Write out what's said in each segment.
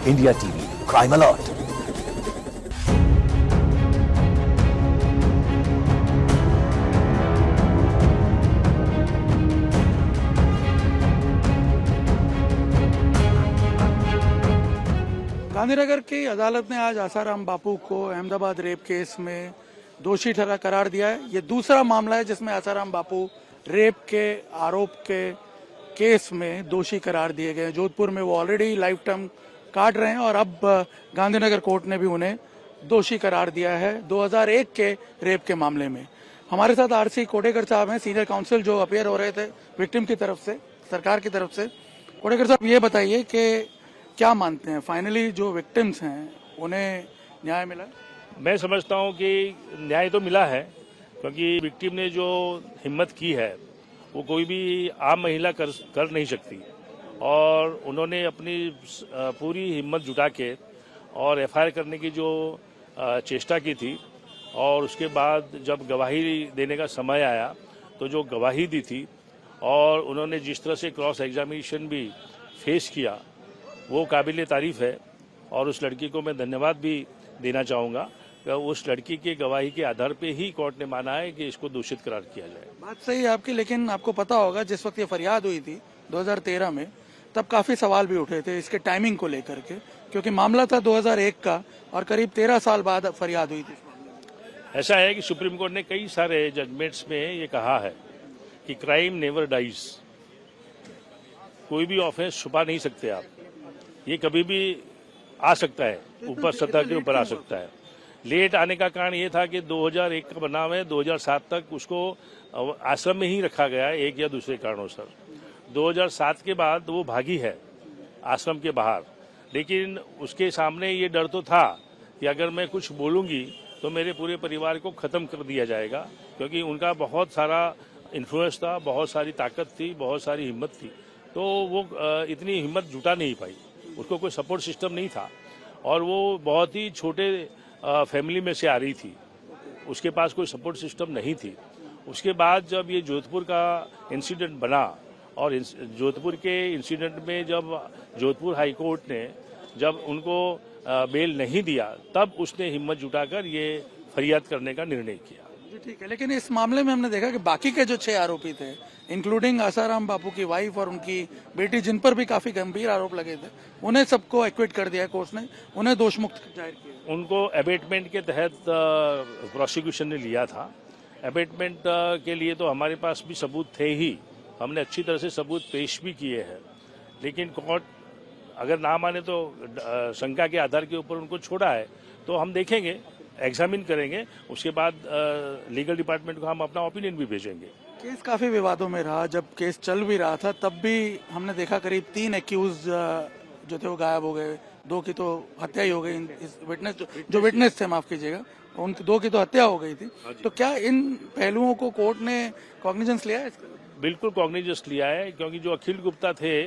India TV crime alert. Gandhinagar की अदालत ने आज आसाराम बापू को अहमदाबाद रेप केस में दोषी करार दिया है। ये दूसरा मामला है जिसमें आसाराम बापू रेप के आरोप के केस में दोषी करार दिए गए हैं। जोधपुर में वो ऑलरेडी लाइफ टर्म काट रहे हैं और अब गांधीनगर कोर्ट ने भी उन्हें दोषी करार दिया है 2001 के रेप के मामले में। हमारे साथ आरसी कोटेकर साहब हैं, सीनियर काउंसिल, जो अपियर हो रहे थे विक्टिम की तरफ से, सरकार की तरफ से। कोटेकर साहब, ये बताइए कि क्या मानते हैं, फाइनली जो विक्टिम्स हैं उन्हें न्याय मिला? मैं समझता हूं कि न्याय तो मिला है, क्योंकि विक्टिम ने जो हिम्मत की है वो कोई भी आम महिला कर नहीं सकती, और उन्होंने अपनी पूरी हिम्मत जुटा के और एफआईआर करने की जो चेष्टा की थी, और उसके बाद जब गवाही देने का समय आया तो जो गवाही दी थी और उन्होंने जिस तरह से क्रॉस एग्जामिनेशन भी फेस किया वो काबिल तारीफ है। और उस लड़की को मैं धन्यवाद भी देना चाहूँगा। उस लड़की की गवाही के आधार पे ही कोर्ट ने माना है कि इसको दोषित करार किया जाए। बात सही है आपकी, लेकिन आपको पता होगा जिस वक्त ये फरियाद हुई थी 2013 में, तब काफी सवाल भी उठे थे इसके टाइमिंग को लेकर के, क्योंकि मामला था 2001 का और करीब 13 साल बाद फरियाद हुई थी। ऐसा है कि सुप्रीम कोर्ट ने कई सारे जजमेंट्स में ये कहा है कि क्राइम नेवर डाइज। कोई भी ऑफेंस छुपा नहीं सकते आप, ये कभी भी आ सकता है, ऊपर सतह के ऊपर आ सकता है। लेट आने का कारण ये था कि 2001 का बनाव है, 2007 तक उसको आश्रम में ही रखा गया है एक या दूसरे कारणों से। 2007 के बाद वो भागी है आश्रम के बाहर, लेकिन उसके सामने ये डर तो था कि अगर मैं कुछ बोलूंगी तो मेरे पूरे परिवार को खत्म कर दिया जाएगा, क्योंकि उनका बहुत सारा इन्फ्लुएंस था, बहुत सारी ताकत थी, बहुत सारी हिम्मत थी। तो वो इतनी हिम्मत जुटा नहीं पाई, उसको कोई सपोर्ट सिस्टम नहीं था, और वो बहुत ही छोटे फैमिली में से आ रही थी, उसके पास कोई सपोर्ट सिस्टम नहीं थी। उसके बाद जब ये जोधपुर का इंसिडेंट बना, और जोधपुर के इंसिडेंट में जब जोधपुर हाई कोर्ट ने जब उनको बेल नहीं दिया, तब उसने हिम्मत जुटाकर ये फरियाद करने का निर्णय किया। ठीक है, लेकिन इस मामले में हमने देखा कि बाकी के जो 6 आरोपी थे, इंक्लूडिंग आसाराम बापू की वाइफ और उनकी बेटी, जिन पर भी काफी गंभीर आरोप लगे थे, उन्हें सबको एक्विट कर दिया कोर्ट ने, उन्हें दोष मुक्त जाहिर किया। उनको अबेटमेंट के तहत प्रोसिक्यूशन ने लिया था। अबेटमेंट के लिए तो हमारे पास भी सबूत थे ही, हमने अच्छी तरह से सबूत पेश भी किए हैं, लेकिन कोर्ट अगर ना माने तो शंका के आधार के ऊपर उनको छोड़ा है। तो हम देखेंगे, एग्जामिन करेंगे, उसके बाद लीगल डिपार्टमेंट को हम अपना ओपिनियन भी भेजेंगे। केस काफी विवादों में रहा, जब केस चल भी रहा था तब भी हमने देखा करीब 3 एक्यूज जो थे वो गायब हो गए, 2 की तो हत्या ही हो गई। इस विटनेस थे, माफ कीजिएगा, उन 2 की तो हत्या हो गई थी। तो क्या इन पहलुओं को कोर्ट ने कॉग्निजेंस लिया है? बिल्कुल कॉग्निजेंस लिया है, क्योंकि जो अखिल गुप्ता थे,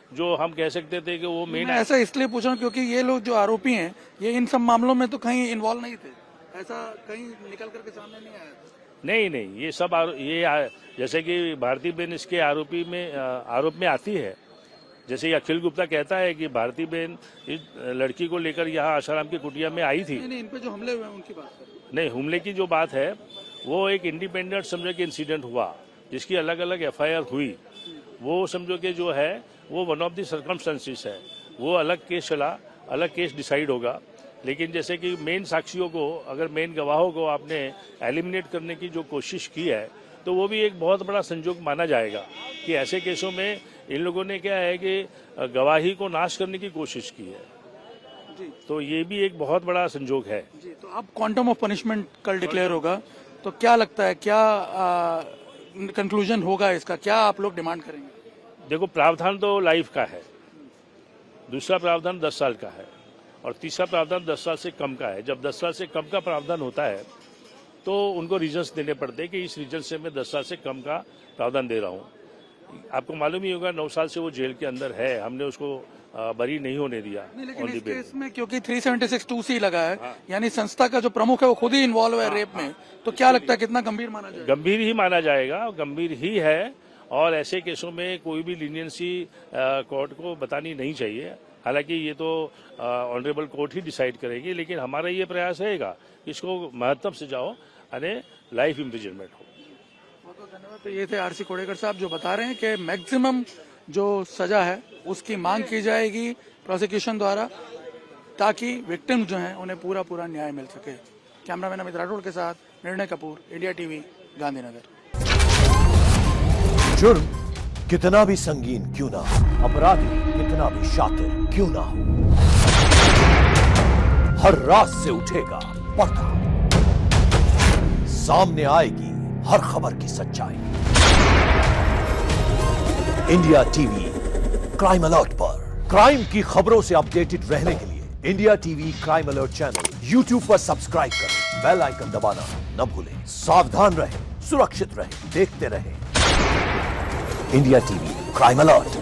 जो हम कह सकते थे कि वो मेन, मैं ऐसा इसलिए पूछ रहा हूँ क्योंकि ये लोग जो आरोपी हैं ये इन सब मामलों में तो कहीं इन्वॉल्व नहीं थे, ऐसा कहीं निकल करके सामने नहीं आया था। नहीं, ये सब जैसे कि भारती बेन इसके आरोप में आती है। जैसे अखिल गुप्ता कहता है कि भारती बेन इस लड़की को लेकर यहाँ आसाराम की कुटिया में आई थी। नहीं, इन पे जो हमले हुए हैं उनकी बात कर रहे हैं। नहीं, हमले की जो बात है वो एक इंडिपेंडेंट समझो कि इंसिडेंट हुआ, जिसकी अलग अलग एफआईआर हुई। वो समझो कि जो है वो वन ऑफ द सर्कमस्टेंसेस है, वो अलग केस चला, अलग केस डिसाइड होगा। लेकिन जैसे कि मेन साक्षियों को, अगर मेन गवाहों को आपने एलिमिनेट करने की जो कोशिश की है, तो वो भी एक बहुत बड़ा संजोग माना जाएगा कि ऐसे केसों में इन लोगों ने क्या है कि गवाही को नाश करने की कोशिश की है जी। तो ये भी एक बहुत बड़ा संजोग है जी। तो अब क्वांटम ऑफ पनिशमेंट कल डिक्लेयर होगा, तो क्या लगता है, क्या कंक्लूजन होगा इसका, क्या आप लोग डिमांड करेंगे? देखो, प्रावधान तो लाइफ का है, दूसरा प्रावधान 10 साल का है, और तीसरा प्रावधान 10 साल से कम का है। जब 10 साल से कम का प्रावधान होता है तो उनको रीजंस देने पड़ते हैं कि इस रीजन से मैं 10 साल से कम का प्रावधान दे रहा हूँ। आपको मालूम ही होगा 9 साल से वो जेल के अंदर है, हमने उसको बरी नहीं होने दिया। लेकिन इस केस में क्योंकि 376(2)(c लगा है, हाँ। यानी संस्था का जो प्रमुख है वो खुद ही इन्वॉल्व है रेप में, तो क्या लगता है कितना गंभीर माना जाएगा? गंभीर ही माना जाएगा, गंभीर ही है। और ऐसे केसों में कोई भी लीनियंसी कोर्ट को बतानी नहीं चाहिए। हालांकि ये तो ऑनरेबल कोर्ट ही डिसाइड करेगी, लेकिन हमारा ये प्रयास रहेगा कि इसको महत्तम सजाओ अने लाइफ इम्प्रिजनमेंट हो। बहुत बहुत धन्यवाद। तो ये थे आरसी कोडेकर साहब जो बता रहे हैं कि मैक्सिमम जो सजा है उसकी मांग की जाएगी प्रोसिक्यूशन द्वारा, ताकि विक्टिम जो हैं उन्हें पूरा पूरा न्याय मिल सके। कैमरामैन अमित राठौड़ के साथ निर्णय कपूर, इंडिया टीवी, गांधीनगर। जुर्म कितना भी संगीन क्यों ना हो, अपराधी कितना भी शातिर क्यों ना हो, हर रात से उठेगा पर्दा, सामने आएगी हर खबर की सच्चाई। इंडिया टीवी क्राइम अलर्ट पर क्राइम की खबरों से अपडेटेड रहने के लिए India TV crime alert channel YouTube पर सब्सक्राइब करें, बेल आइकन दबाना न भूलें। सावधान रहें, सुरक्षित रहें, देखते रहें। India TV crime alert.